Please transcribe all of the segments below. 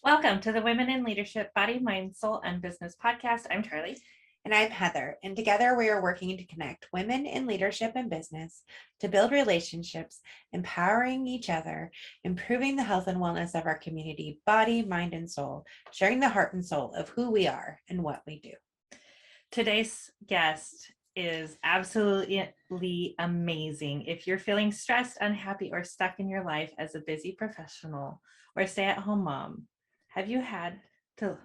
Welcome to the Women in Leadership Body, Mind, Soul, and Business podcast. I'm Charlie. And I'm Heather, and together we are working to connect women in leadership and business to build relationships, empowering each other, improving the health and wellness of our community, body, mind, and soul, sharing the heart and soul of who we are and what we do. Today's guest is absolutely amazing. If you're feeling stressed, unhappy, or stuck in your life as a busy professional or stay-at-home mom, have you had to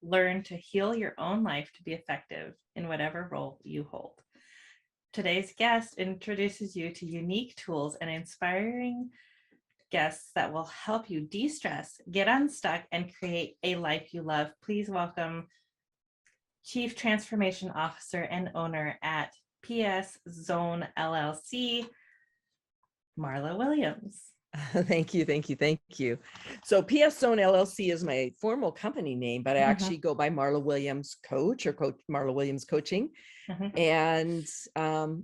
learn to heal your own life to be effective in whatever role you hold? Today's guest introduces you to unique tools and inspiring guests that will help you de-stress, get unstuck, and create a life you love. Please welcome Chief Transformation Officer and owner at PS Zone LLC, Marla Williams. Thank you. So PS Zone LLC is my formal company name, but I actually go by Marla Williams Coach or Coach Marla Williams Coaching. And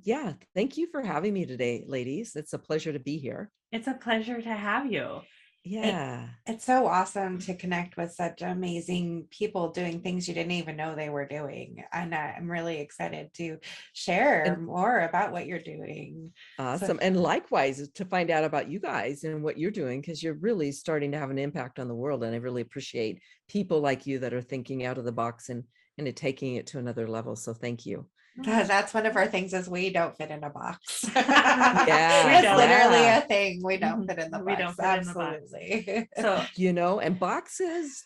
yeah, thank you for having me today, ladies. It's a pleasure to be here. It's a pleasure to have you. Yeah. It's so awesome to connect with such amazing people doing things you didn't even know they were doing. And I'm really excited to share more about what you're doing. Awesome. And likewise, to find out about you guys and what you're doing, because you're really starting to have an impact on the world. And I really appreciate people like you that are thinking out of the box and taking it to another level. So thank you. That's one of our things is we don't fit in a box. Yeah, it's literally a thing. We don't fit in the box. We don't fit Absolutely. in the box. So, and boxes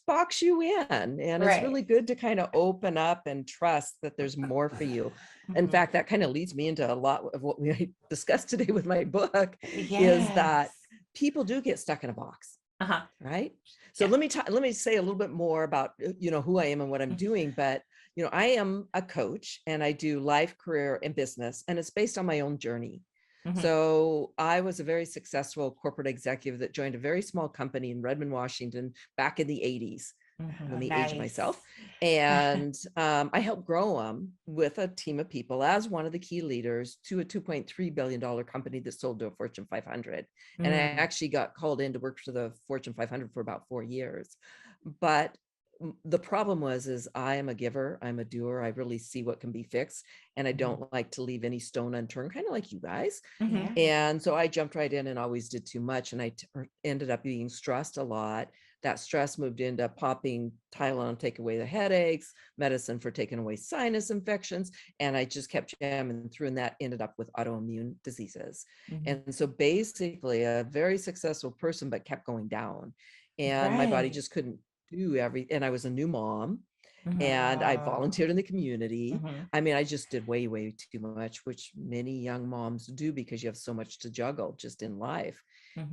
box you in. And it's really good to kind of open up and trust that there's more for you. In fact, that kind of leads me into a lot of what we discussed today with my book is that people do get stuck in a box. Right. So let me say a little bit more about, who I am and what I'm doing. But, I am a coach and I do life, career, and business, and it's based on my own journey. So I was a very successful corporate executive that joined a very small company in Redmond, Washington, back in the 80s. Let me age myself. And I helped grow them with a team of people as one of the key leaders to a $2.3 billion company that sold to a Fortune 500. And I actually got called in to work for the Fortune 500 for about 4 years. But the problem is I am a giver, I'm a doer, I really see what can be fixed, and I don't like to leave any stone unturned, kind of like you guys. And so I jumped right in and always did too much, and I ended up being stressed a lot. That stress moved into popping Tylenol to take away the headaches, medicine for taking away sinus infections, and I just kept jamming through, and that ended up with autoimmune diseases. And so basically a very successful person, but kept going down, and my body just couldn't do everything. And I was a new mom, and I volunteered in the community. I mean, I just did way too much, which many young moms do because you have so much to juggle just in life.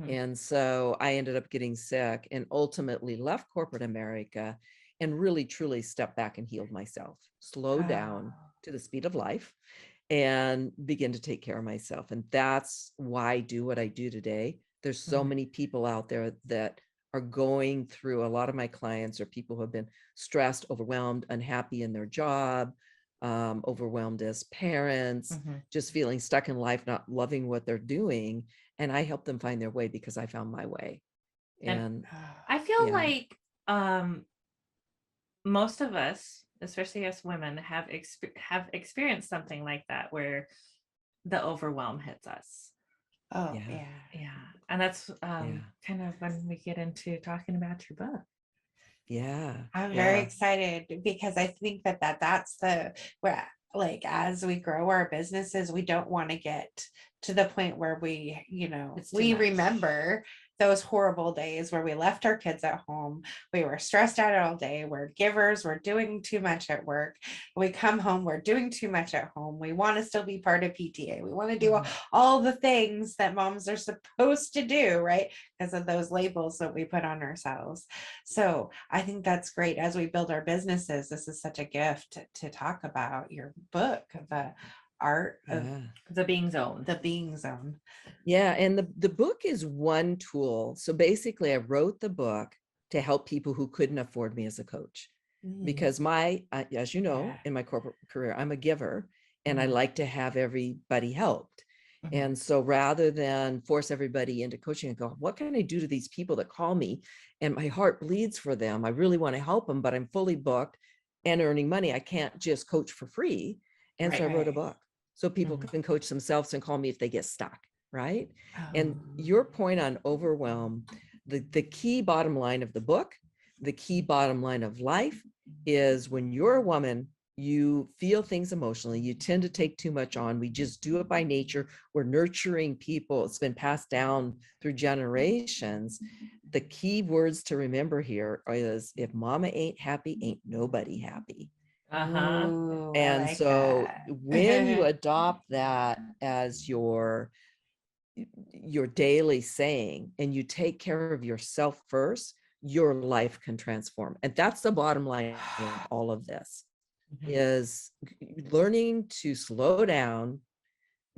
And so I ended up getting sick and ultimately left corporate America and really truly stepped back and healed myself, slowed down to the speed of life, and begin to take care of myself. And that's why I do what I do today. There's so many people out there that are going through. A lot of my clients are people who have been stressed, overwhelmed, unhappy in their job, overwhelmed as parents, just feeling stuck in life, not loving what they're doing. And I help them find their way because I found my way. And I feel like most of us, especially us women, have experienced something like that where the overwhelm hits us. Yeah. And that's kind of when we get into talking about your book. I'm very excited because I think that's where, like, as we grow our businesses, we don't want to get to the point where we remember those horrible days where we left our kids at home. We were stressed out all day. We're givers. We're doing too much at work. We come home. We're doing too much at home. We want to still be part of PTA. We want to do all the things that moms are supposed to do, right? Because of those labels that we put on ourselves. So I think that's great. As we build our businesses, this is such a gift to talk about your book, the art of the being zone. Yeah. And the book is one tool. So basically I wrote the book to help people who couldn't afford me as a coach, because as you know, in my corporate career, I'm a giver and I like to have everybody helped. And so rather than force everybody into coaching and go, what can I do to these people that call me and my heart bleeds for them? I really want to help them, but I'm fully booked and earning money. I can't just coach for free. And so I wrote a book so people can coach themselves and call me if they get stuck. Right. And your point on overwhelm, the key bottom line of the book, the key bottom line of life is when you're a woman, you feel things emotionally, you tend to take too much on. We just do it by nature. We're nurturing people. It's been passed down through generations. The key words to remember here is if mama ain't happy, ain't nobody happy. Ooh, I And like so that. when you adopt that as your daily saying and you take care of yourself first, your life can transform. And that's the bottom line of all of this. Is learning to slow down,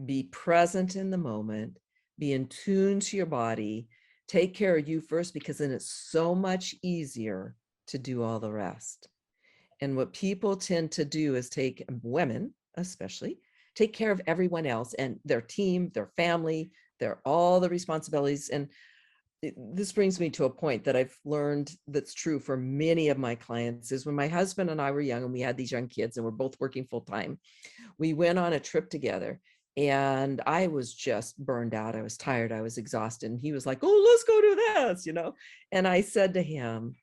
be present in the moment, be in tune to your body, take care of you first, because then it's so much easier to do all the rest. And what people tend to do is take, women especially, take care of everyone else and their team, their family, all the responsibilities. And this brings me to a point that I've learned that's true for many of my clients is when my husband and I were young and we had these young kids and we're both working full time, we went on a trip together and I was just burned out. I was tired. I was exhausted. And he was like, oh, let's go do this, And I said to him,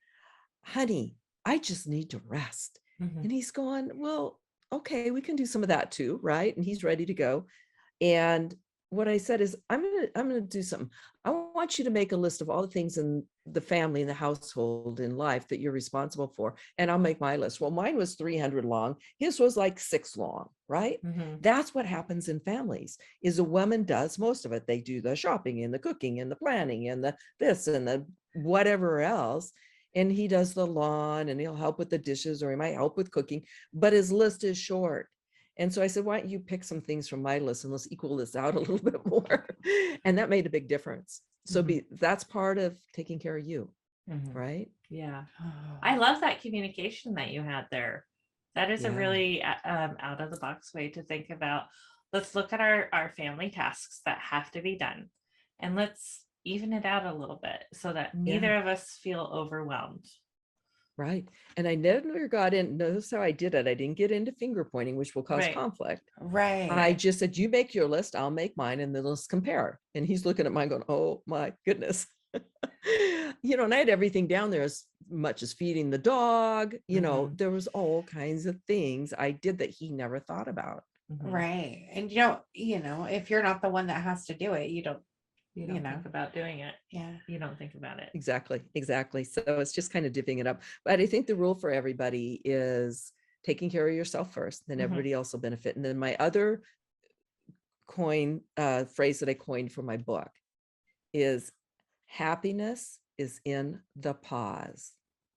honey, I just need to rest. And he's going, well, okay, we can do some of that too. Right. And he's ready to go. And what I said is, I'm going to do something. I want you to make a list of all the things in the family, in the household, in life that you're responsible for. And I'll make my list. Well, mine was 300 long. His was like 6 long, right? That's what happens in families is a woman does most of it. They do the shopping and the cooking and the planning and the this and the whatever else. And he does the lawn and he'll help with the dishes or he might help with cooking, but his list is short. And so I said, why don't you pick some things from my list and let's equal this out a little bit more. And that made a big difference. So that's part of taking care of you. Right. Yeah. I love that communication that you had there. That is a really out of the box way to think about. Let's look at our family tasks that have to be done and let's even it out a little bit so that neither of us feel overwhelmed. Right. And I never got in. Notice how I did it. I didn't get into finger pointing, which will cause conflict. Right. I just said, you make your list, I'll make mine, and then let's compare. And he's looking at mine going, oh my goodness. And I had everything down there as much as feeding the dog. There was all kinds of things I did that he never thought about. Right. And if you're not the one that has to do it, you don't think about doing it. Yeah. You don't think about it. Exactly. So it's just kind of dipping it up. But I think the rule for everybody is taking care of yourself first, then everybody else will benefit. And then my other phrase that I coined for my book is happiness is in the pause.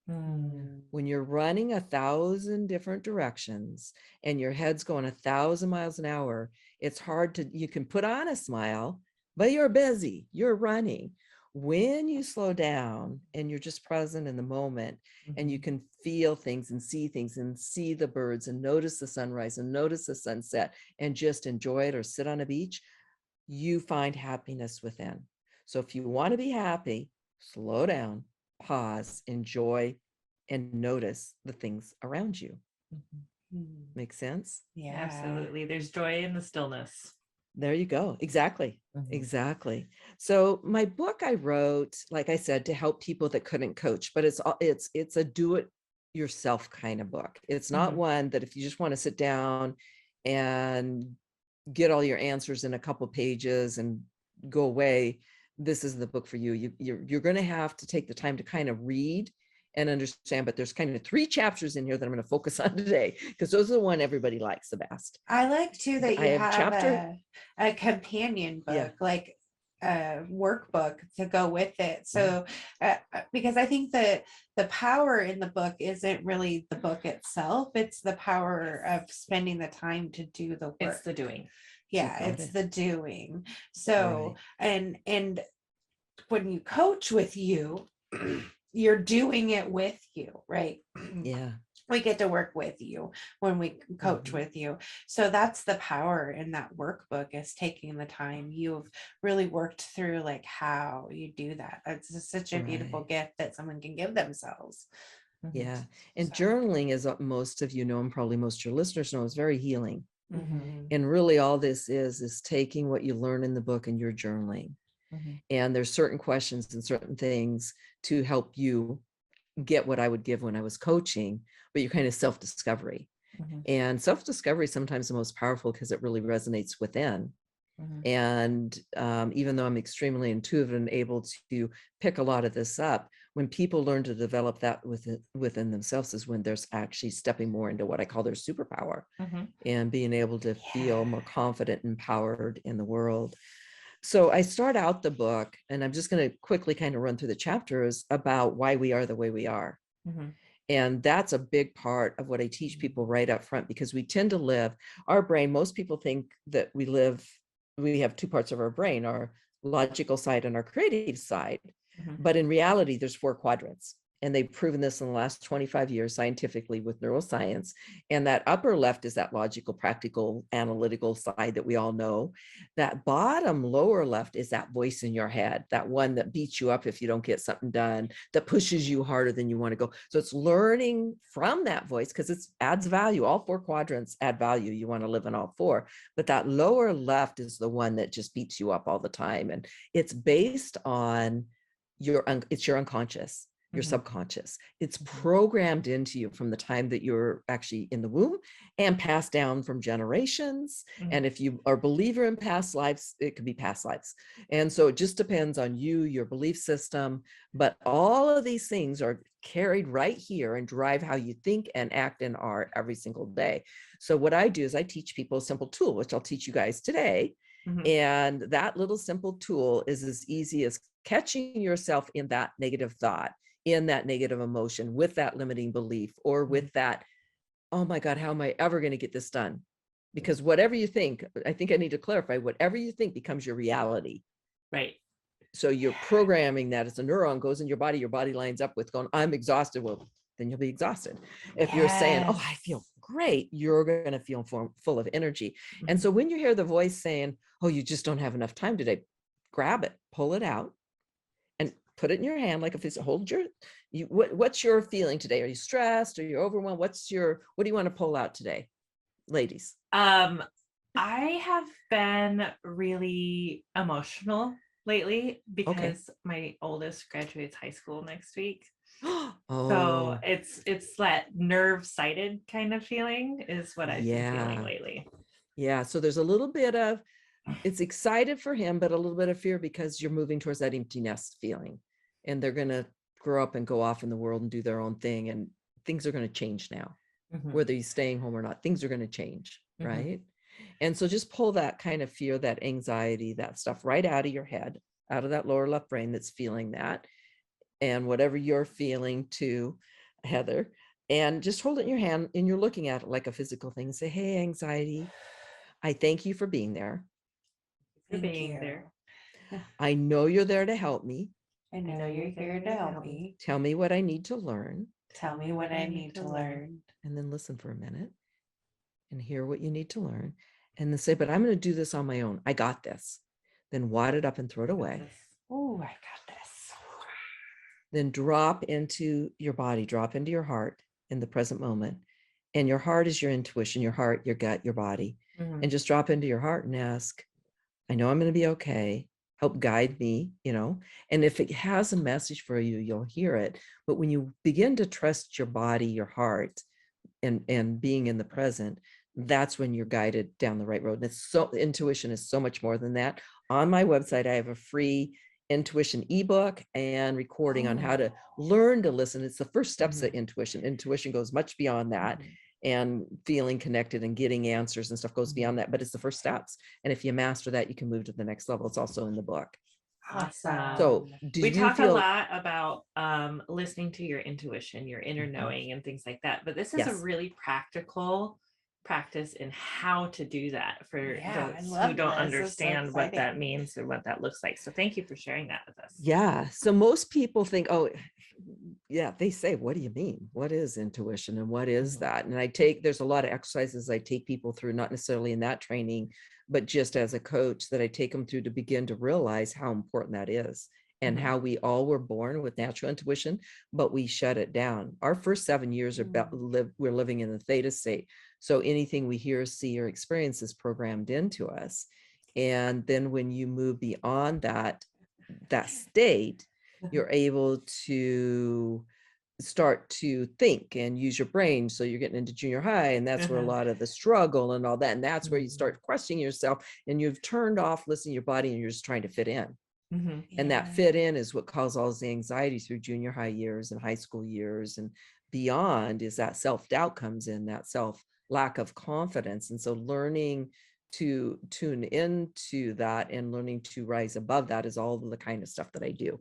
When you're running 1,000 different directions and your head's going 1,000 miles an hour, it's hard you can put on a smile, but you're busy, you're running. When you slow down and you're just present in the moment and you can feel things and see the birds and notice the sunrise and notice the sunset and just enjoy it or sit on a beach, you find happiness within. So if you want to be happy, slow down, pause, enjoy, and notice the things around you. Make sense? Yeah, absolutely. There's joy in the stillness. There you go. Exactly. So my book I wrote, like I said, to help people that couldn't coach, but it's a do it yourself kind of book. It's not one that if you just want to sit down and get all your answers in a couple pages and go away, this is the book for you. You're going to have to take the time to kind of read and understand, but there's kind of 3 chapters in here that I'm going to focus on today because those are the one everybody likes the best. I like too that you have a companion book, like a workbook to go with it. So because I think that the power in the book isn't really the book itself, it's the power of spending the time to do the work. It's the doing. Yeah, it's the doing. So and when you coach with you, you're doing it with you, right? Yeah. we get to work with you when we coach with you. So that's the power in that workbook, is taking the time. You've really worked through like how you do that. It's just such a beautiful gift that someone can give themselves. Yeah. And journaling, as most of you know, and probably most of your listeners know, is very healing. And really all this is taking what you learn in the book and you're journaling. And there's certain questions and certain things to help you get what I would give when I was coaching, but you're kind of self-discovery. And self-discovery is sometimes the most powerful because it really resonates within. And even though I'm extremely intuitive and able to pick a lot of this up, when people learn to develop that within themselves is when there's actually stepping more into what I call their superpower and being able to feel more confident and empowered in the world. So I start out the book, and I'm just going to quickly kind of run through the chapters about why we are the way we are. And that's a big part of what I teach people right up front, because we tend to live our brain. Most people think that we have two parts of our brain, our logical side and our creative side. But in reality, there's 4 quadrants. And they've proven this in the last 25 years scientifically with neuroscience. And that upper left is that logical, practical, analytical side that we all know. That bottom lower left is that voice in your head, that one that beats you up if you don't get something done, that pushes you harder than you want to go. So it's learning from that voice, because it adds value. All 4 quadrants add value. You want to live in all 4. But that lower left is the one that just beats you up all the time. And it's based on it's your unconscious. Your subconscious. It's programmed into you from the time that you're actually in the womb and passed down from generations. And if you are a believer in past lives, it could be past lives. And so it just depends on you, your belief system. But all of these things are carried right here and drive how you think and act and are every single day. So what I do is I teach people a simple tool, which I'll teach you guys today. And that little simple tool is as easy as catching yourself in that negative thought, in that negative emotion, with that limiting belief, or with that, oh my God, how am I ever going to get this done? Because whatever you think, I think I need to clarify, whatever you think becomes your reality. Right. So you're programming that as a neuron goes in your body lines up with going, I'm exhausted. Well, then you'll be exhausted. If you're saying, oh, I feel great, you're going to feel full of energy. And so when you hear the voice saying, oh, you just don't have enough time today, grab it, pull it out, and put it in your hand, like if it's what's your feeling today? Are you stressed? Are you overwhelmed? What do you want to pull out today, ladies? I have been really emotional lately because my oldest graduates high school next week. So it's that nerve-sighted kind of feeling is what I've been feeling lately. Yeah. So there's a little bit of, it's excited for him, but a little bit of fear because you're moving towards that empty nest feeling, and they're going to grow up and go off in the world and do their own thing. And things are going to change now, whether he's staying home or not, things are going to change. Right. And so just pull that kind of fear, that anxiety, that stuff right out of your head, out of that lower left brain that's feeling that. And whatever you're feeling to Heather, and just hold it in your hand and you're looking at it like a physical thing. Say, hey, anxiety, I thank you for being there. I know you're there to help me. I know you're here to help me. Tell me what I need to learn. Tell me what I need to learn. And then listen for a minute and hear what you need to learn. And then say, but I'm going to do this on my own. I got this. Then wad it up and throw it away. Oh, I got this. Then drop into your body, drop into your heart in the present moment. And your heart is your intuition, your heart, your gut, your body. And just drop into your heart and ask, I know I'm going to be okay. Help guide me, and if it has a message for you, you'll hear it. But when you begin to trust your body, your heart, and being in the present, that's when you're guided down the right road. And intuition is so much more than that. On my website, I have a free intuition ebook and recording on how to learn to listen. It's the first steps of intuition. Intuition goes much beyond that. And feeling connected and getting answers and stuff goes beyond that, but it's the first steps. And if you master that, you can move to the next level. It's also in the book. Awesome. So we talk a lot about listening to your intuition, your inner knowing, and things like that. But this is a really practical practice in how to do that for those who don't understand what that means or what that looks like. So thank you for sharing that with us. Yeah. So most people think, oh, yeah, they say, what do you mean? What is intuition and what is that? And there's a lot of exercises I take people through, not necessarily in that training, but just as a coach, that I take them through to begin to realize how important that is, and how we all were born with natural intuition, but we shut it down. Our first 7 years we're living in the theta state. So anything we hear, see, or experience is programmed into us. And then when you move beyond that state, you're able to start to think and use your brain. So you're getting into junior high, and that's where a lot of the struggle and all that. And that's where you start questioning yourself, and you've turned off listening to your body, and you're just trying to fit in. And that fit in is what causes the anxiety through junior high years and high school years and beyond, is that self-doubt comes in, that lack of confidence. And so learning to tune into that and learning to rise above that is all the kind of stuff that I do.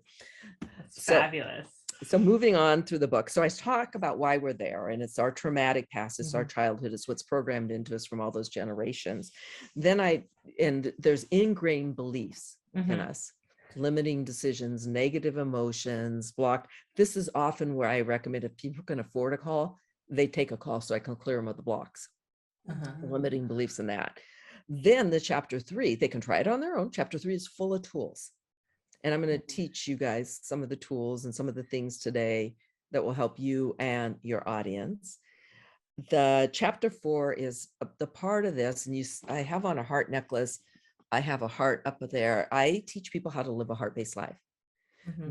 That's fabulous. So moving on through the book. So I talk about why we're there, and it's our traumatic past, it's our childhood, it's what's programmed into us from all those generations. Then there's ingrained beliefs in us, limiting decisions, negative emotions, blocked. This is often where I recommend, if people can afford a call, they take a call so I can clear them of the blocks, limiting beliefs in that. Then the chapter 3, they can try it on their own. Chapter 3 is full of tools. And I'm going to teach you guys some of the tools and some of the things today that will help you and your audience. The chapter 4 is the part of this, and I have on a heart necklace. I have a heart up there. I teach people how to live a heart-based life,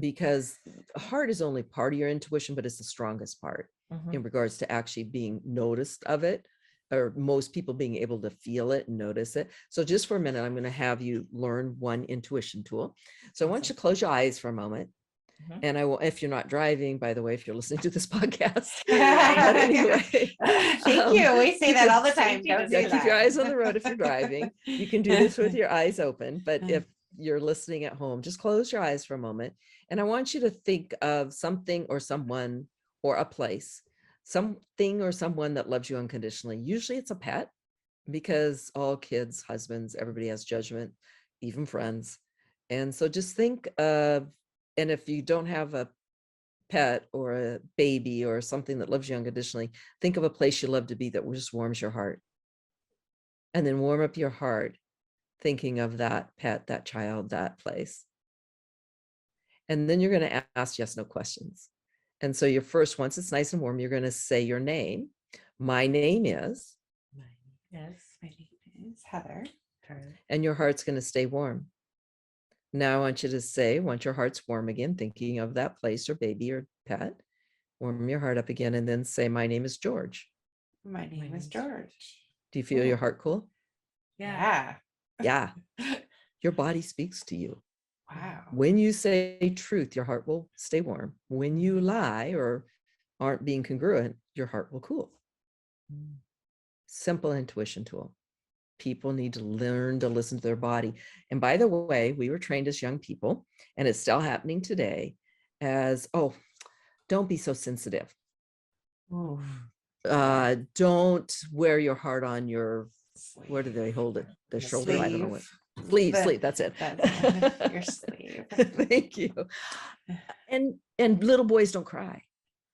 because heart is only part of your intuition, but it's the strongest part in regards to actually being noticed of it, or most people being able to feel it and notice it. So just for a minute, I'm going to have you learn one intuition tool. So I want you to close your eyes for a moment. And I will, if you're not driving, by the way, if you're listening to this podcast. But anyway, thank you. We say that all the time. Don't do that. Keep your eyes on the road if you're driving. You can do this with your eyes open, but if you're listening at home, just close your eyes for a moment. And I want you to think of something or someone or a place, something or someone that loves you unconditionally. Usually it's a pet, because all kids, husbands, everybody has judgment, even friends. And so just think of, and if you don't have a pet or a baby or something that loves you unconditionally, think of a place you love to be that just warms your heart. And then warm up your heart thinking of that pet, that child, that place. And then you're going to ask yes, no questions. And so your first, once it's nice and warm, you're going to say your name. My name is. Yes, my name is Heather. And your heart's going to stay warm. Now I want you to say, once your heart's warm again, thinking of that place or baby or pet, warm your heart up again, and then say, my name is George. My name is George. Do you feel your heart cool? Yeah. Yeah. Your body speaks to you. Wow. When you say truth, your heart will stay warm. When you lie or aren't being congruent, your heart will cool. Simple intuition tool. People need to learn to listen to their body. And by the way, we were trained as young people, and it's still happening today as, oh, don't be so sensitive. Don't wear your heart on your, where do they hold it? The shoulder, sleeve. I don't know what. Sleeve, that's it. That's your sleeve. Thank you. And little boys don't cry.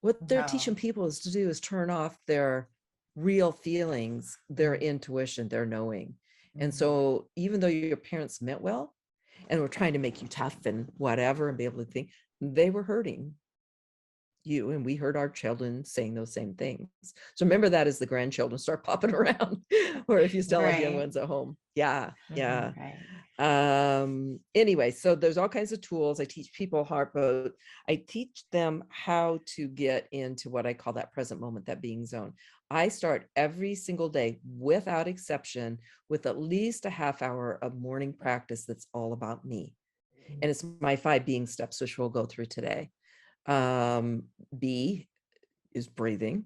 What they're teaching people is to do is turn off their real feelings, their intuition, their knowing. And so even though your parents meant well and were trying to make you tough and whatever and be able to think, they were hurting you, and we heard our children saying those same things. So remember that as the grandchildren start popping around, or if you still have young ones at home. Yeah. Anyway, so there's all kinds of tools. I teach people heartboat. I teach them how to get into what I call that present moment, that being zone. I start every single day without exception with at least a half hour of morning practice that's all about me. And it's my 5 being steps, which we'll go through today. B is breathing.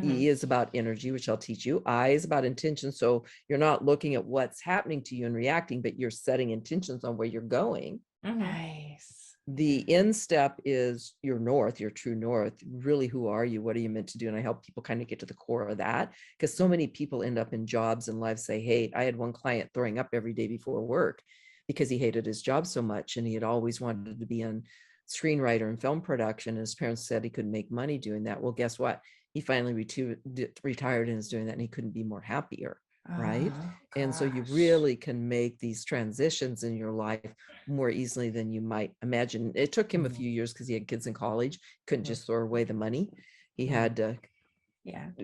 E is about energy, which I'll teach you. I is about intention. So you're not looking at what's happening to you and reacting, but you're setting intentions on where you're going. Nice. The N step is your north, your true north. Really, who are you? What are you meant to do? And I help people kind of get to the core of that, because so many people end up in jobs and lives they hate. I had one client throwing up every day before work because he hated his job so much, and he had always wanted to be in screenwriter and film production. And his parents said he couldn't make money doing that. Well, guess what? He finally retired and is doing that, and he couldn't be more happier. Right. Oh, And so you gosh. really can make these transitions in your life more easily than you might imagine. It took him a few years because he had kids in college, couldn't just throw away the money. He had to,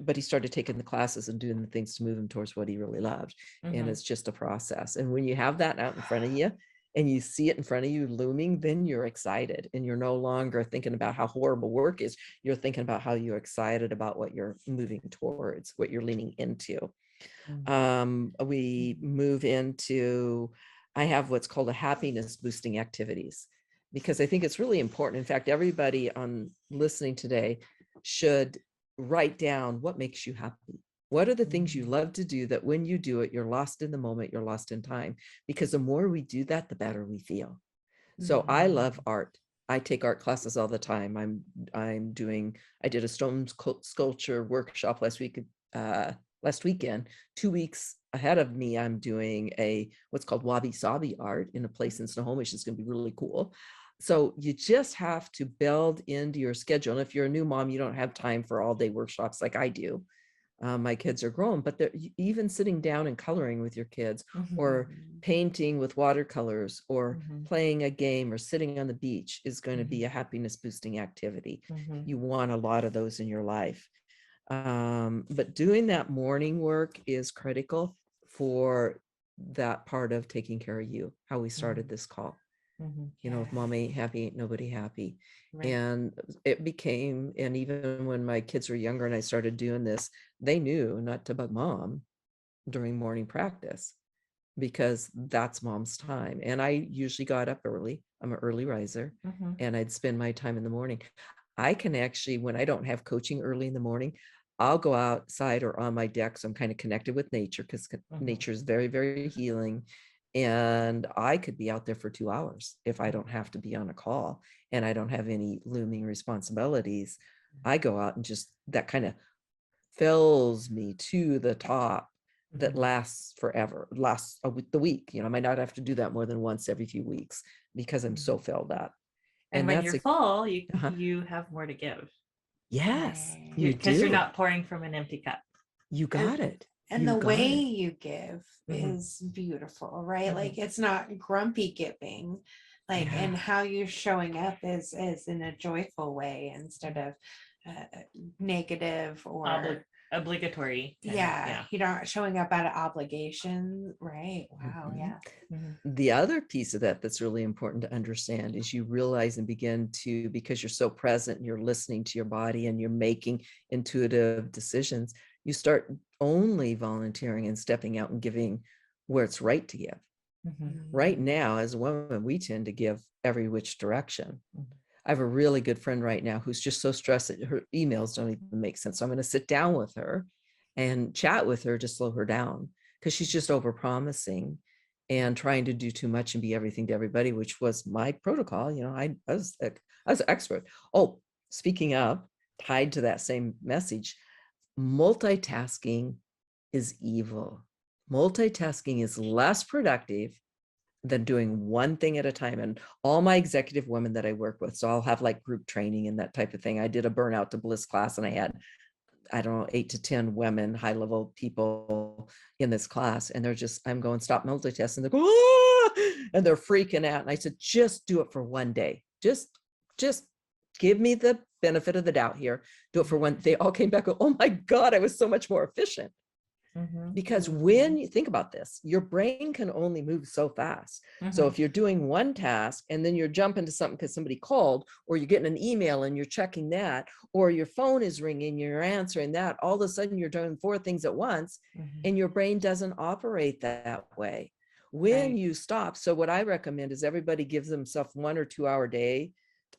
but he started taking the classes and doing the things to move him towards what he really loved. And it's just a process. And when you have that out in front of you and you see it in front of you looming, then you're excited, and you're no longer thinking about how horrible work is. You're thinking about how you're excited about what you're moving towards, what you're leaning into. We move into, I have what's called a happiness boosting activities, because I think it's really important. In fact, everybody on listening today should write down what makes you happy. What are the things you love to do that when you do it, you're lost in the moment, you're lost in time? Because the more we do that, the better we feel. So I love art. I take art classes all the time. I did a stone sculpture workshop last weekend. 2 weeks ahead of me, I'm doing what's called wabi sabi art in a place in Snohomish. It's going to be really cool. So you just have to build into your schedule. And if you're a new mom, you don't have time for all day workshops like I do. My kids are grown, but they're even sitting down and coloring with your kids, or painting with watercolors, or playing a game, or sitting on the beach is going to be a happiness boosting activity. You want a lot of those in your life. But doing that morning work is critical for that part of taking care of you, how we started this call. You know, if mom ain't happy, ain't nobody happy. Right. And it became, and even when my kids were younger and I started doing this, they knew not to bug mom during morning practice, because that's mom's time. And I usually got up early. I'm an early riser, and I'd spend my time in the morning. I can actually, when I don't have coaching early in the morning, I'll go outside or on my deck. So I'm kind of connected with nature, because nature is very, very healing. And I could be out there for 2 hours if I don't have to be on a call and I don't have any looming responsibilities. I go out and just, that kind of fills me to the top, that lasts forever, lasts the week. You know, I might not have to do that more than once every few weeks, because I'm so filled up. And when you're full, you have more to give. Yes, you do. Because you're not pouring from an empty cup. You got it. And the way you give is beautiful, right? Like, it's not grumpy giving, like, and how you're showing up is in a joyful way instead of negative or obligatory. You're not showing up out of obligation, right? Wow. The other piece of that that's really important to understand is you realize and begin to, because you're so present and you're listening to your body and you're making intuitive decisions, you start only volunteering and stepping out and giving where it's right to give. Right now, as a woman, we tend to give every which direction. I have a really good friend right now who's just so stressed that her emails don't even make sense. So I'm going to sit down with her and chat with her to slow her down, because she's just overpromising and trying to do too much and be everything to everybody, which was my protocol. You know, I was an expert. Oh, speaking of, tied to that same message, multitasking is evil. Multitasking is less productive than doing one thing at a time. And all my executive women that I work with, so I'll have like group training and that type of thing. I did a burnout to bliss class, and I had, I don't know, 8 to 10 women, high level people in this class. And they're just, I'm going, stop multitasking. They're going, ah! And they're freaking out. And I said, just do it for one day. Just give me the benefit of the doubt here. Do it for one. They all came back. Oh my God, I was so much more efficient. Because when you think about this, your brain can only move so fast. So if you're doing one task and then you're jumping to something because somebody called, or you're getting an email and you're checking that, or your phone is ringing, you're answering that, all of a sudden you're doing 4 things at once, and your brain doesn't operate that way. When you stop. So what I recommend is everybody gives themselves 1 or 2 hour day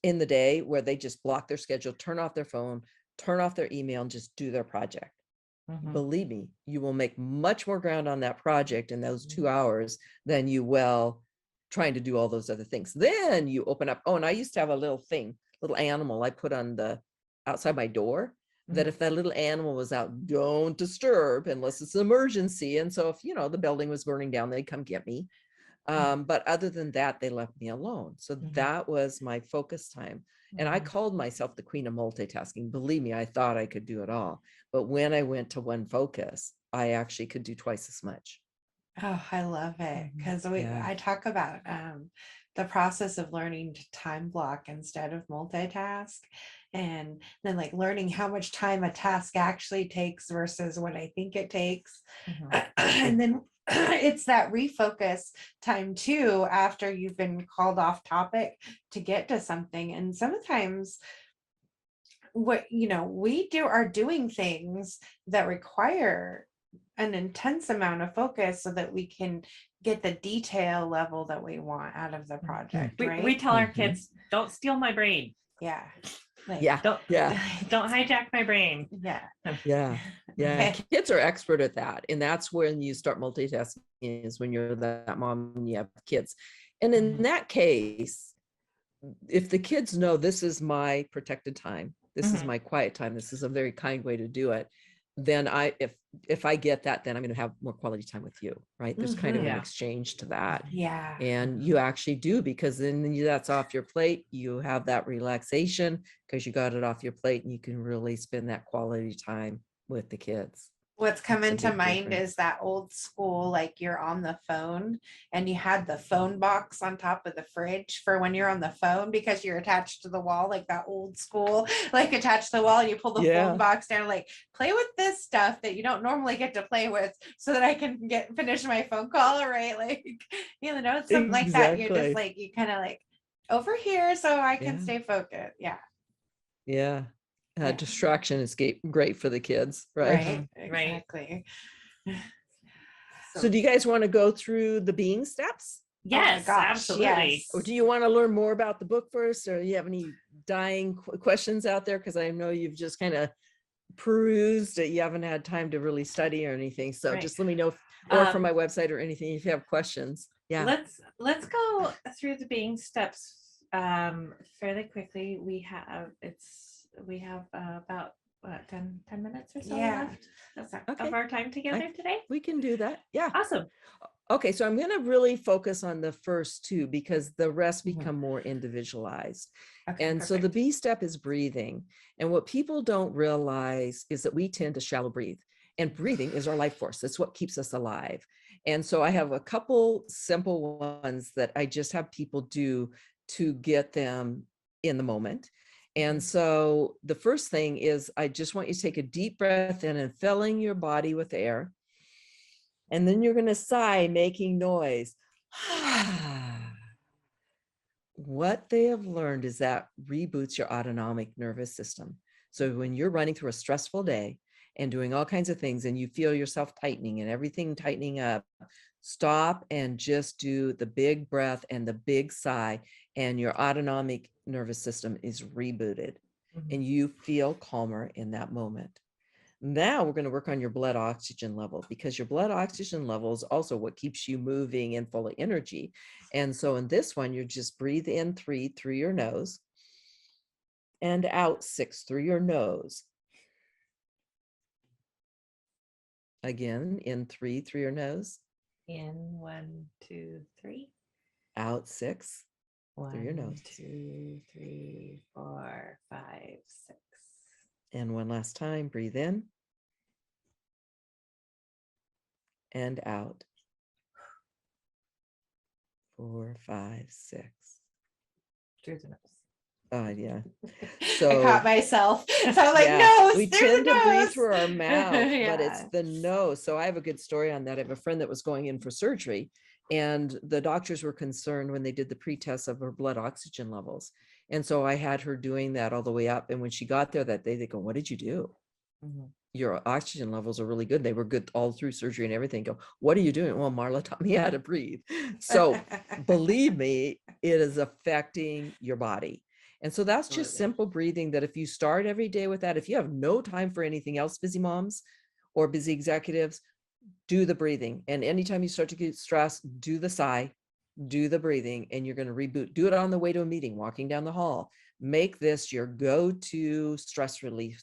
in the day where they just block their schedule, turn off their phone, turn off their email, and just do their project. Believe me, you will make much more ground on that project in those 2 hours than you will trying to do all those other things. Then you open up. Oh, and I used to have a little animal I put on the outside my door, that if that little animal was out, don't disturb unless it's an emergency. And so if, you know, the building was burning down, they'd come get me. But other than that, they left me alone. So that was my focus time. And I called myself the queen of multitasking. Believe me, I thought I could do it all. But when I went to one focus, I actually could do twice as much. Oh, I love it. Because Yeah. I talk about the process of learning to time block instead of multitask. And then like learning how much time a task actually takes versus what I think it takes. And then it's that refocus time too, after you've been called off topic to get to something. And sometimes what, we are doing things that require an intense amount of focus so that we can get the detail level that we want out of the project. Right? We tell our kids, don't steal my brain. Yeah. Like, don't hijack my brain. Yeah. Kids are expert at that. And that's when you start multitasking, is when you're that mom and you have kids. And in that case, if the kids know this is my protected time, this is my quiet time, this is a very kind way to do it, then if I get that, then I'm going to have more quality time with you, right? There's kind of an exchange to that. Yeah. And you actually do, because then that's off your plate. You have that relaxation because you got it off your plate, and you can really spend that quality time with the kids. What's coming to mind is that old school, like you're on the phone and you had the phone box on top of the fridge for when you're on the phone because you're attached to the wall, like that old school, like attached to the wall, and you pull the phone box down, like play with this stuff that you don't normally get to play with so that I can finish my phone call, right? Like, it's something like that. You're just like, you kind of like over here so I can stay focused. Yeah. Distraction is great for the kids, right? Exactly. So do you guys want to go through the being steps? Yes, absolutely. Yes. Or do you want to learn more about the book first, or do you have any dying questions out there? Because I know you've just kind of perused it. You haven't had time to really study or anything. So just let me know, or from my website or anything, if you have questions. Yeah. Let's go through the being steps fairly quickly. We have about 10 minutes or so left of our time together today. We can do that. Yeah. Awesome. Okay, so I'm going to really focus on the first two because the rest become more individualized. And so the B step is breathing. And what people don't realize is that we tend to shallow breathe, and breathing is our life force. It's what keeps us alive. And so I have a couple simple ones that I just have people do to get them in the moment. And so the first thing is, I just want you to take a deep breath in and filling your body with air. And then you're going to sigh, making noise. What they have learned is that reboots your autonomic nervous system. So when you're running through a stressful day and doing all kinds of things, and you feel yourself tightening and everything tightening up, stop and just do the big breath and the big sigh, and your autonomic nervous system is rebooted, and you feel calmer in that moment. Now we're going to work on your blood oxygen level, because your blood oxygen level is also what keeps you moving and full of energy. And so in this one, you just breathe in 3 through your nose and out 6 through your nose. Again, in 3 through your nose. In 1, 2, 3. Out 6 through your nose. 2, 3, 4, 5, 6. And one last time, breathe in and out. 4, 5, 6. Through the nose. Yeah. So I caught myself. So I'm like, nose. We tend to breathe through our mouth, but it's Yeah. the nose. So I have a good story on that. I have a friend that was going in for surgery, and the doctors were concerned when they did the pre-test of her blood oxygen levels. And so I had her doing that all the way up. And when she got there that day, they go, "What did you do? Your oxygen levels are really good." They were good all through surgery and everything. Go, "What are you doing?" "Well, Marla taught me how to breathe." So believe me, it is affecting your body. And so that's just simple breathing, that if you start every day with that, if you have no time for anything else, busy moms or busy executives, do the breathing. And anytime you start to get stressed, do the sigh, do the breathing, and you're going to reboot. Do it on the way to a meeting, walking down the hall. Make this your go-to stress relief.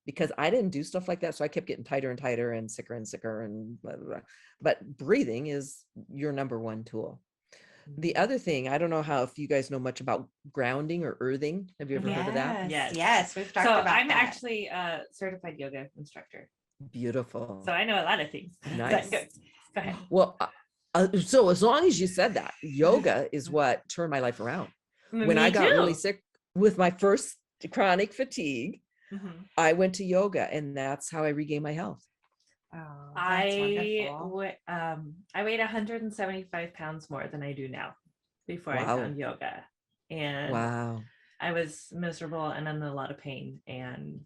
because I didn't do stuff like that. So I kept getting tighter and tighter and sicker and blah, blah, blah. But breathing is your number one tool. The other thing, I don't know if you guys know much about grounding or earthing. Have you ever heard of that? Yes, we've talked about I'm that. actually a certified yoga instructor. Beautiful. So I know a lot of things. Nice. Go ahead. Well, so as long as you said that, yoga is what turned my life around. When I got really sick with my first chronic fatigue, I went to yoga, and that's how I regained my health. Oh, I weighed 175 pounds more than I do now before I found yoga. And I was miserable and in a lot of pain and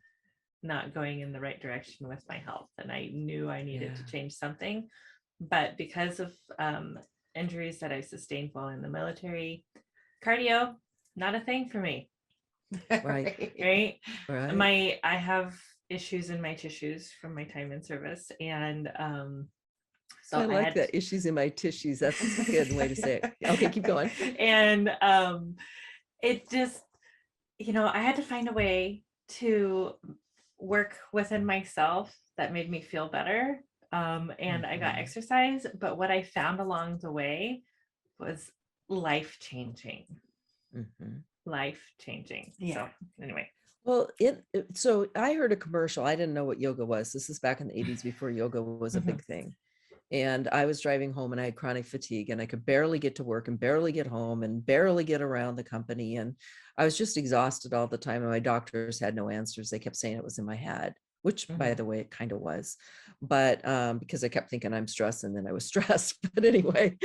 not going in the right direction with my health. And I knew I needed to change something. But because of injuries that I sustained while in the military, cardio, not a thing for me. Right. I have issues in my tissues from my time in service, and so I like that, issues in my tissues. That's a good way to say it. Okay, keep going. And it just, I had to find a way to work within myself that made me feel better, and I got exercise, but what I found along the way was life-changing. Life-changing. So anyway. Well, so I heard a commercial. I didn't know what yoga was. This is back in the 80s before yoga was a big thing. And I was driving home and I had chronic fatigue and I could barely get to work and barely get home and barely get around the company. And I was just exhausted all the time. And my doctors had no answers. They kept saying it was in my head, which by the way, it kind of was, but because I kept thinking I'm stressed and then I was stressed, but anyway,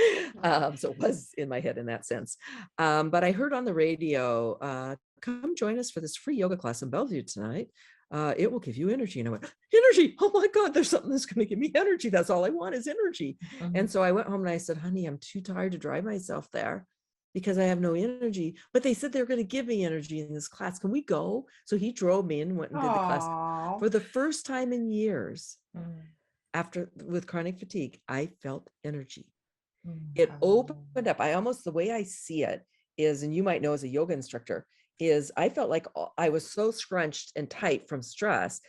so it was in my head in that sense. But I heard on the radio, come join us for this free yoga class in Bellevue tonight. It will give you energy. And I went, energy. Oh my God, there's something that's going to give me energy. That's all I want is energy. And so I went home and I said, honey, I'm too tired to drive myself there because I have no energy. But they said they're going to give me energy in this class. Can we go? So he drove me and went and did the class. For the first time in years, with chronic fatigue, I felt energy. It opened up. The way I see it is, and you might know as a yoga instructor, is I felt like I was so scrunched and tight from stress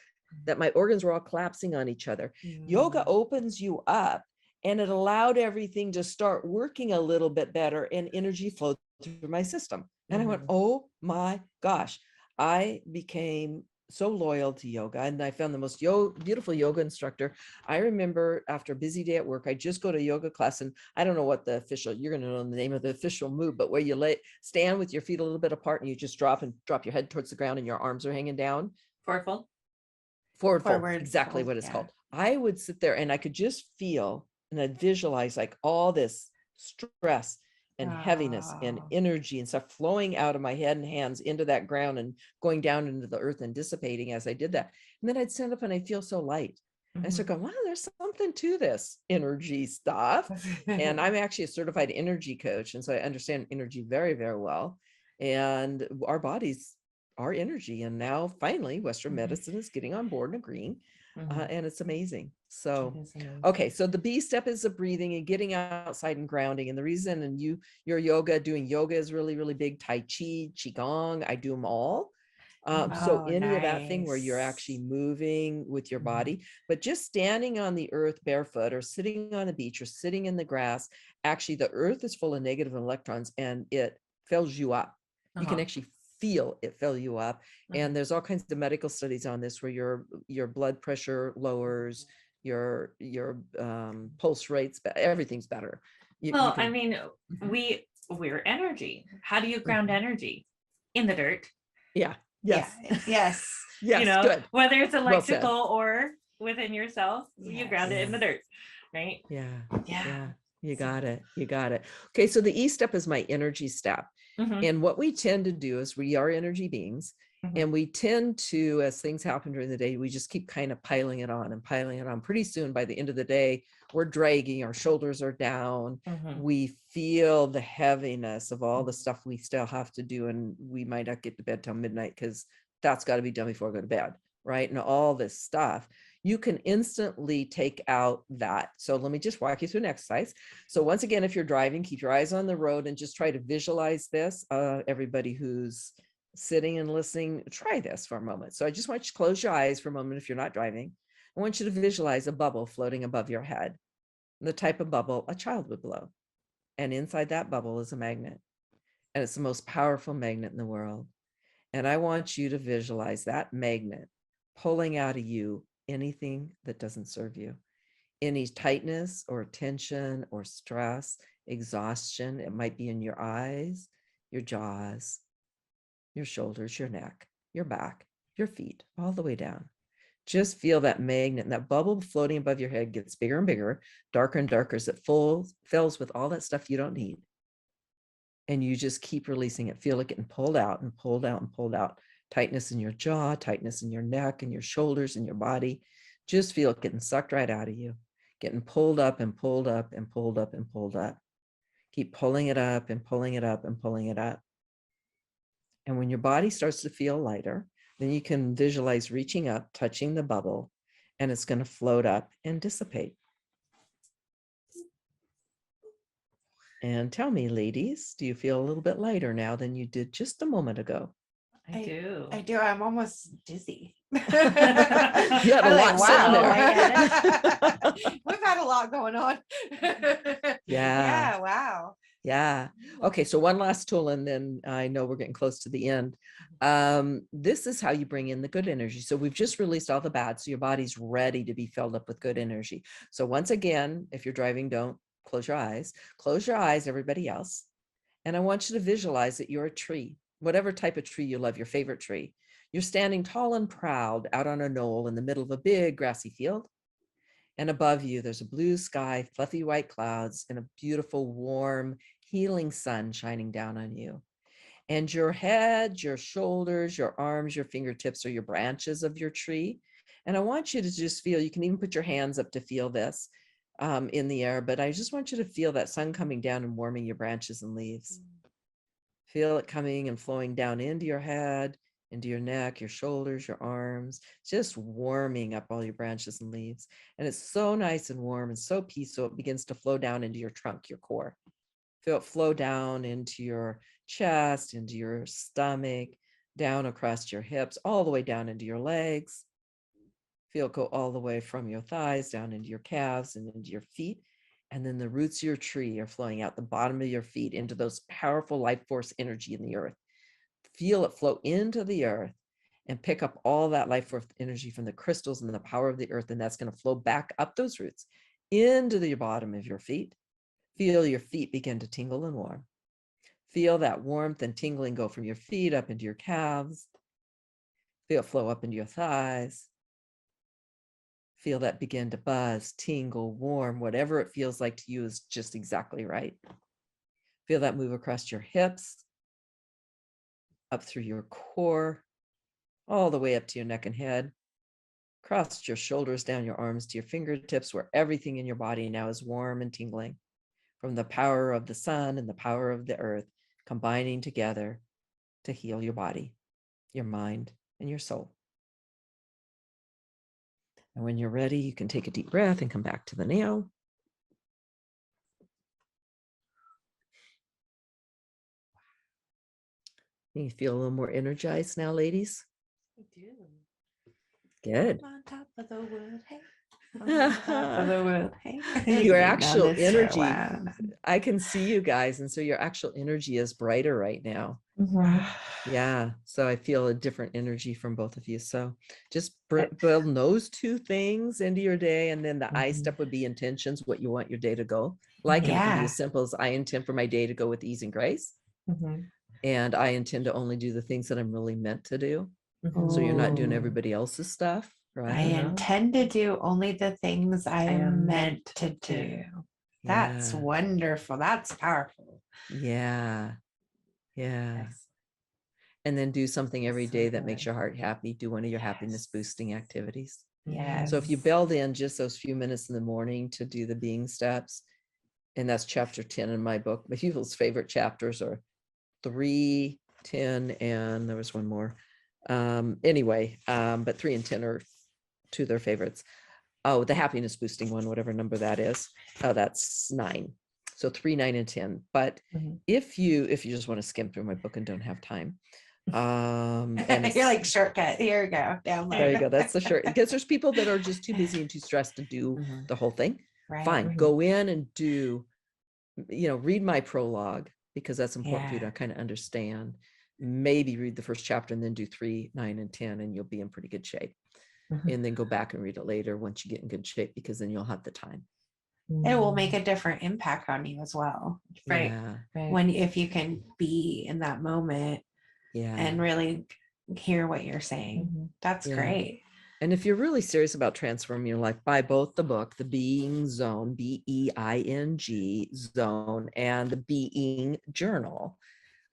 that my organs were all collapsing on each other. Yoga opens you up, and it allowed everything to start working a little bit better, and energy flowed through my system. And I went, oh my gosh, I became so loyal to yoga, and I found the most beautiful yoga instructor. I remember after a busy day at work, I just go to a yoga class, and I don't know what you're going to know the name of the official move, but where you stand with your feet a little bit apart and you just drop your head towards the ground and your arms are hanging down. Forward fold. Exactly what it's called. I would sit there and I could just feel and I'd visualize like all this stress and heaviness and energy and stuff flowing out of my head and hands into that ground and going down into the earth and dissipating as I did that. And then I'd stand up and I'd feel so light. And I started going, wow, there's something to this energy stuff. And I'm actually a certified energy coach. And so I understand energy very, very well. And our bodies are energy. And now finally, Western medicine is getting on board and agreeing. And it's amazing. So, okay. So the B step is the breathing and getting outside and grounding. And the reason, and your doing yoga is really, really big. Tai Chi, Qigong, I do them all. So any of that thing where you're actually moving with your body, but just standing on the earth barefoot or sitting on a beach or sitting in the grass, actually the earth is full of negative electrons and it fills you up. You can actually feel it fill you up. And there's all kinds of medical studies on this where your blood pressure lowers, your pulse rates, everything's better. I mean, we're energy. How do you ground energy? In the dirt. Yeah. Yes. Yes. Good. Whether it's electrical or within yourself, you ground it in the dirt, right? Yeah. You got it. Okay. So the E step is my energy step. And what we tend to do is we are energy beings and we tend to, as things happen during the day, we just keep kind of piling it on and piling it on. Pretty soon by the end of the day, we're dragging, our shoulders are down. We feel the heaviness of all the stuff we still have to do. And we might not get to bed till midnight because that's got to be done before I go to bed. Right. And all this stuff, you can instantly take out that. So let me just walk you through an exercise. So once again, if you're driving, keep your eyes on the road and just try to visualize this. Everybody who's sitting and listening, try this for a moment. So I just want you to close your eyes for a moment if you're not driving. I want you to visualize a bubble floating above your head, the type of bubble a child would blow. And inside that bubble is a magnet. And it's the most powerful magnet in the world. And I want you to visualize that magnet pulling out of you anything that doesn't serve you. Any tightness or tension or stress, exhaustion. It might be in your eyes, your jaws, your shoulders, your neck, your back, your feet, all the way down. Just feel that magnet and that bubble floating above your head gets bigger and bigger, darker and darker as it fills with all that stuff you don't need. And you just keep releasing it. Feel it getting pulled out and pulled out and pulled out. Tightness in your jaw, tightness in your neck and your shoulders and your body. Just feel it getting sucked right out of you, getting pulled up and pulled up and pulled up and pulled up. Keep pulling it up and pulling it up and pulling it up. And when your body starts to feel lighter, then you can visualize reaching up, touching the bubble, and it's going to float up and dissipate. And tell me, ladies, do you feel a little bit lighter now than you did just a moment ago? I do. I do. I'm almost dizzy. You had a lot sitting there. We've had a lot going on. Yeah. Wow. Yeah. Okay. So one last tool, and then I know we're getting close to the end. This is how you bring in the good energy. So we've just released all the bad. So your body's ready to be filled up with good energy. So once again, if you're driving, don't close your eyes. Close your eyes, everybody else. And I want you to visualize that you're a tree, whatever type of tree you love, your favorite tree. You're standing tall and proud out on a knoll in the middle of a big grassy field. And above you, there's a blue sky, fluffy white clouds, and a beautiful, warm, healing sun shining down on you. And your head, your shoulders, your arms, your fingertips are your branches of your tree. And I want you to just feel, you can even put your hands up to feel this in the air, but I just want you to feel that sun coming down and warming your branches and leaves. Feel it coming and flowing down into your head, into your neck, your shoulders, your arms, just warming up all your branches and leaves. And it's so nice and warm and so peaceful, it begins to flow down into your trunk, your core. Feel it flow down into your chest, into your stomach, down across your hips, all the way down into your legs. Feel it go all the way from your thighs down into your calves and into your feet. And then the roots of your tree are flowing out the bottom of your feet into those powerful life force energy in the earth. Feel it flow into the earth and pick up all that life force energy from the crystals and the power of the earth. And that's going to flow back up those roots into the bottom of your feet. Feel your feet begin to tingle and warm. Feel that warmth and tingling go from your feet up into your calves. Feel it flow up into your thighs. Feel that begin to buzz, tingle, warm, whatever it feels like to you is just exactly right. Feel that move across your hips, up through your core, all the way up to your neck and head, across your shoulders, down your arms to your fingertips, where everything in your body now is warm and tingling from the power of the sun and the power of the earth combining together to heal your body, your mind, and your soul. And when you're ready, you can take a deep breath and come back to the now. You feel a little more energized now, ladies? I do. Good. On top of the world, hey. On top of the world, hey. Your actual energy, I can see you guys. And so your actual energy is brighter right now. Yeah. So I feel a different energy from both of you. So just build those two things into your day. And then the I step would be intentions, what you want your day to go like. And it can be as simple as I intend for my day to go with ease and grace. And I intend to only do the things that I'm really meant to do. So you're not doing everybody else's stuff, right? I intend to do only the things I am meant to do. That's wonderful. That's powerful. Yeah. Yeah. And then do something every day that makes your heart happy. Do one of your happiness boosting activities. Yes. So if you build in just those few minutes in the morning to do the being steps, and that's chapter 10 in my book. My people's favorite chapters are 3, 10, and there was one more. But 3 and 10 are two of their favorites. Oh, the happiness boosting one, whatever number that is. Oh, that's 9. So 3, 9, and 10. But if you just want to skim through my book and don't have time, And You're like, shortcut. Here you go. Download. there you go. That's the short, because there's people that are just too busy and too stressed to do the whole thing. Right. Fine. Go in and do, read my prologue, because that's important for you to kind of understand. Maybe read the first chapter and then do 3, 9, and 10, and you'll be in pretty good shape. And then go back and read it later once you get in good shape, because then you'll have the time. It will make a different impact on you as well. Right. When, if you can be in that moment and really hear what you're saying. That's great. And if you're really serious about transforming your life, buy both the book, The Being Zone, BEING Zone, and The Being Journal.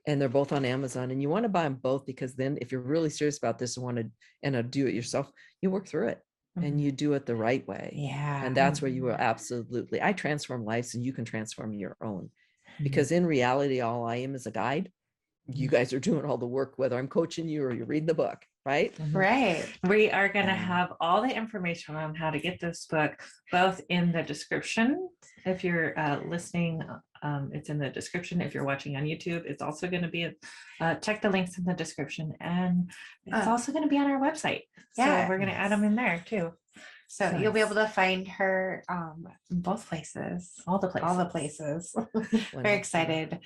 And they're both on Amazon. And you want to buy them both, because then if you're really serious about this and want to do it yourself, you work through it and you do it the right way. Yeah. And that's where you will absolutely, I transform lives, and you can transform your own. Because in reality, all I am is a guide. You guys are doing all the work, whether I'm coaching you or you're reading the book, right? Right. We are going to have all the information on how to get this book, both in the description. If you're listening, it's in the description. If you're watching on YouTube, it's also going to be, check the links in the description. And it's also going to be on our website. So we're going to add them in there too. So you'll be able to find her in both places. All the places. All the places. Very excited.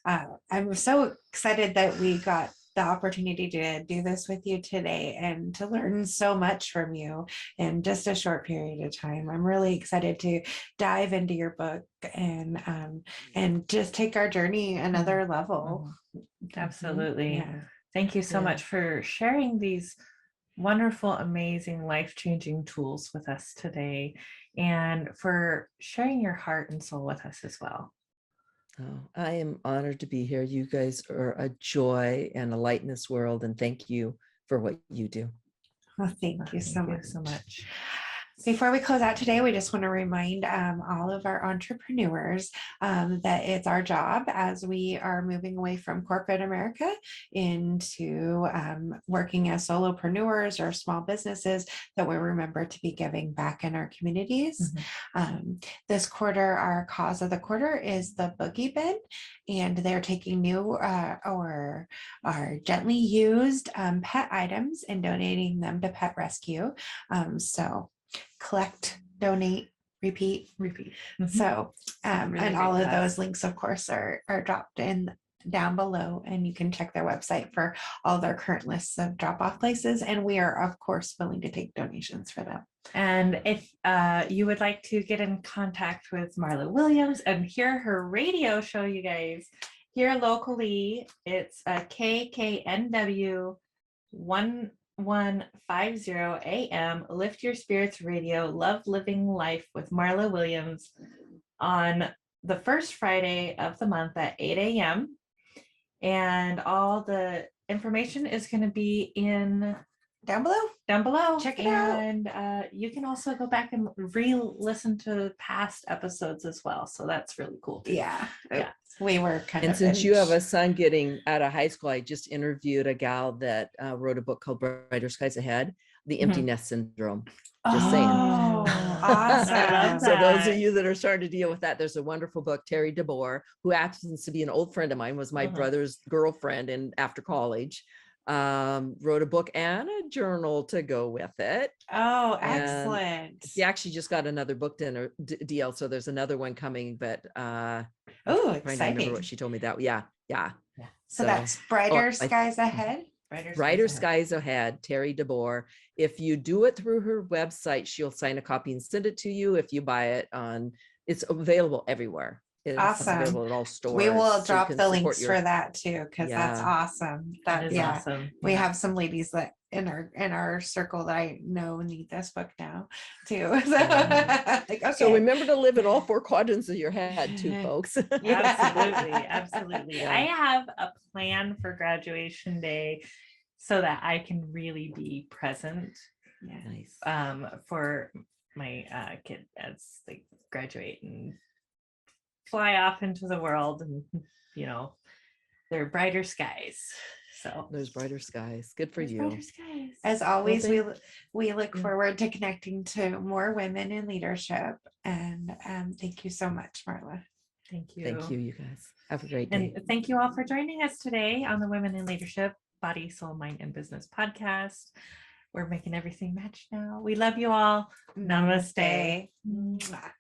I'm so excited that we got the opportunity to do this with you today and to learn so much from you in just a short period of time. I'm really excited to dive into your book and just take our journey another level. Absolutely. Thank you so much for sharing these wonderful, amazing, life-changing tools with us today, and for sharing your heart and soul with us as well. Oh, I am honored to be here. You guys are a joy and a light in this world, and thank you for what you do. Well, thank you so much. Before we close out today, we just want to remind all of our entrepreneurs that it's our job, as we are moving away from corporate America into working as solopreneurs or small businesses, that we remember to be giving back in our communities. This quarter, our cause of the quarter is the Boogie Bin, and they're taking new or are gently used pet items and donating them to Pet Rescue. So collect, donate, repeat. So really, and all of those links, of course, are dropped in down below, and you can check their website for all their current lists of drop-off places, and we are of course willing to take donations for them. And if you would like to get in contact with Marla Williams and hear her radio show, you guys, here locally, it's KKNW 1150 AM, Lift Your Spirits Radio, Love Living Life with Marla Williams, on the first Friday of the month at 8 a.m. And all the information is going to be in down below. Check it out. And you can also go back and re-listen to past episodes as well. So that's really cool. Yeah. We were kind and of. Since you have a son getting out of high school, I just interviewed a gal that wrote a book called Brighter Skies Ahead, The Empty Nest Syndrome. Just saying. Awesome. So those of you that are starting to deal with that, there's a wonderful book. Terry DeBoer, who happens to be an old friend of mine, was my brother's girlfriend after college, wrote a book and a journal to go with it. Oh, excellent. He actually just got another book deal, so there's another one coming, but exciting. I remember what she told me that. Yeah. So that's Brighter Skies Ahead. Brighter Skies Ahead, Terry DeBoer. If you do it through her website, she'll sign a copy and send it to you. If you buy it it's available everywhere. It's available at all stores. We will drop the links for that too, because that's awesome. That is awesome. We have some ladies that in our circle that I know need this book now too. So, so remember to live in all 4 quadrants of your head too, folks. Absolutely. I have a plan for graduation day so that I can really be present. Nice. For my kid as they graduate and fly off into the world, and they're brighter skies. So there's brighter skies. Good for you. Brighter skies. As always, we look forward to connecting to more women in leadership. And thank you so much, Marla. Thank you. Thank you, you guys. Have a great day. And thank you all for joining us today on the Women in Leadership Body, Soul, Mind, and Business podcast. We're making everything match now. We love you all. Namaste. Namaste.